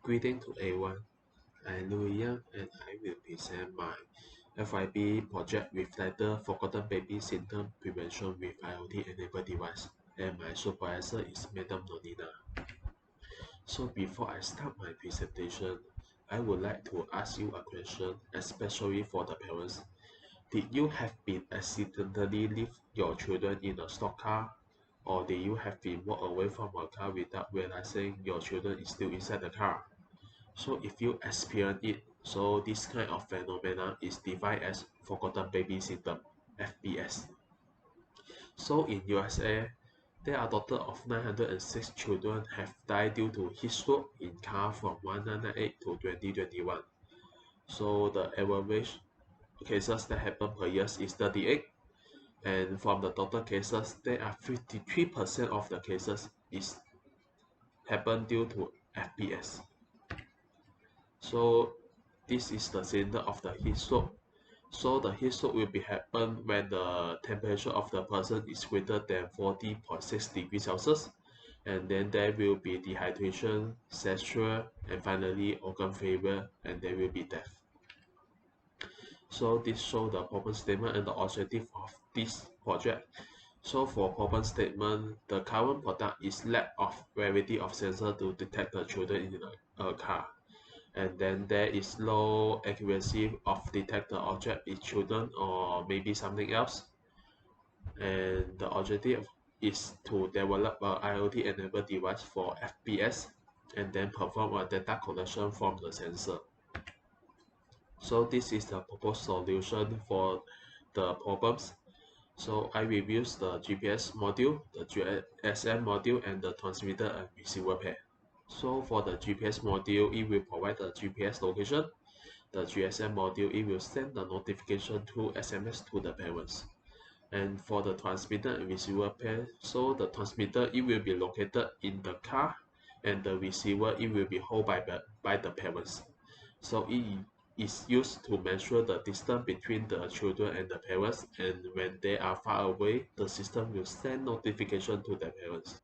Greeting to everyone. I'm Louis Young and I will present my FYP project with title Forgotten Baby Symptom Prevention with IoT-enabled device, and my supervisor is Madam Nonina. So before I start my presentation, I would like to ask you a question, especially for the parents. Did you have been accidentally leave your children in a stock car, or did you have been walked away from a car without realizing your children is still inside the car? So if you experience it, so this kind of phenomena is defined as forgotten baby syndrome, FBS. So in USA, there are a total of 906 children have died due to heat stroke in car from 1998 to 2021. So the average cases that happen per year is 38, and from the total cases, there are 53% of the cases is happen due to FBS. So this is the symptom of the heat stroke. So the heat stroke will be happen when the temperature of the person is greater than 40.6 degrees Celsius, and then there will be dehydration, sexual, and finally organ failure, and there will be death. So this shows the problem statement and the objective of this project. So for problem statement, the current product is lack of variety of sensor to detect the children in a car. And then there is low accuracy of detect the object is children or maybe something else. And the objective is to develop a IoT enabled device for FBS and then perform a data collection from the sensor. So this is the proposed solution for the problems. So I will use the GPS module, the GSM module, and the transmitter and receiver pair. So for the GPS module, it will provide the GPS location. The GSM module, it will send the notification through SMS to the parents. And for the transmitter and receiver pair, so the transmitter, it will be located in the car, and the receiver, it will be held by the parents. So it is used to measure the distance between the children and the parents, and when they are far away, the system will send notification to the parents.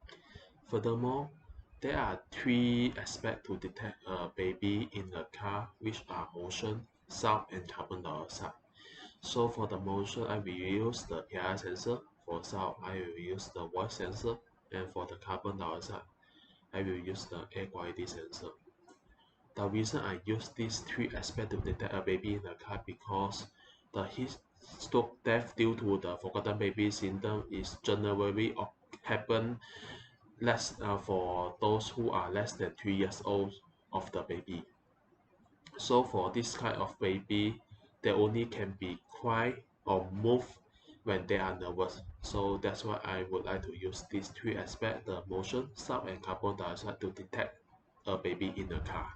Furthermore, there are three aspects to detect a baby in a car, which are motion, sound, and carbon dioxide. So for the motion, I will use the AR sensor. For sound, I will use the voice sensor. And for the carbon dioxide, I will use the air quality sensor. The reason I use these three aspects to detect a baby in a car because the heat stroke death due to the forgotten baby syndrome is generally happen less for those who are less than 3 years old of the baby. So for this kind of baby, they only can be quiet or move when they are nervous. So that's why I would like to use these three aspects, the motion, sound, and carbon dioxide to detect a baby in a car.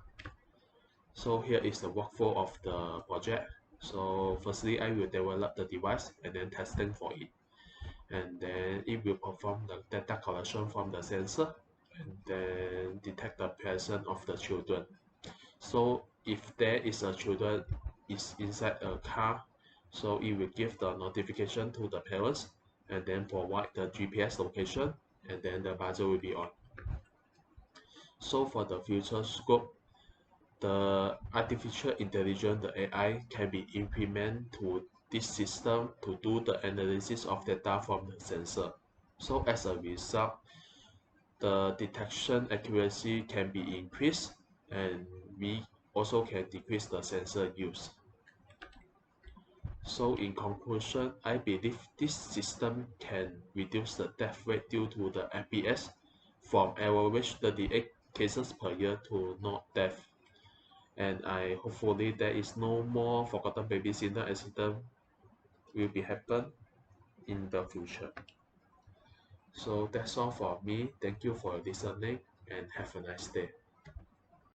So here is the workflow of the project. So firstly, I will develop the device and then testing for it. And then it will perform the data collection from the sensor and then detect the presence of the children. So if there is a children is inside a car, so it will give the notification to the parents and then provide the GPS location, and then the buzzer will be on. So for the future scope, the artificial intelligence, the AI, can be implemented to this system to do the analysis of data from the sensor. So as a result, the detection accuracy can be increased, and we also can decrease the sensor use. So in conclusion, I believe this system can reduce the death rate due to the FBS from average 38 cases per year to no death. And I hopefully there is no more forgotten baby syndrome accident will be happen in the future. So that's all for me. Thank you for listening and have a nice day.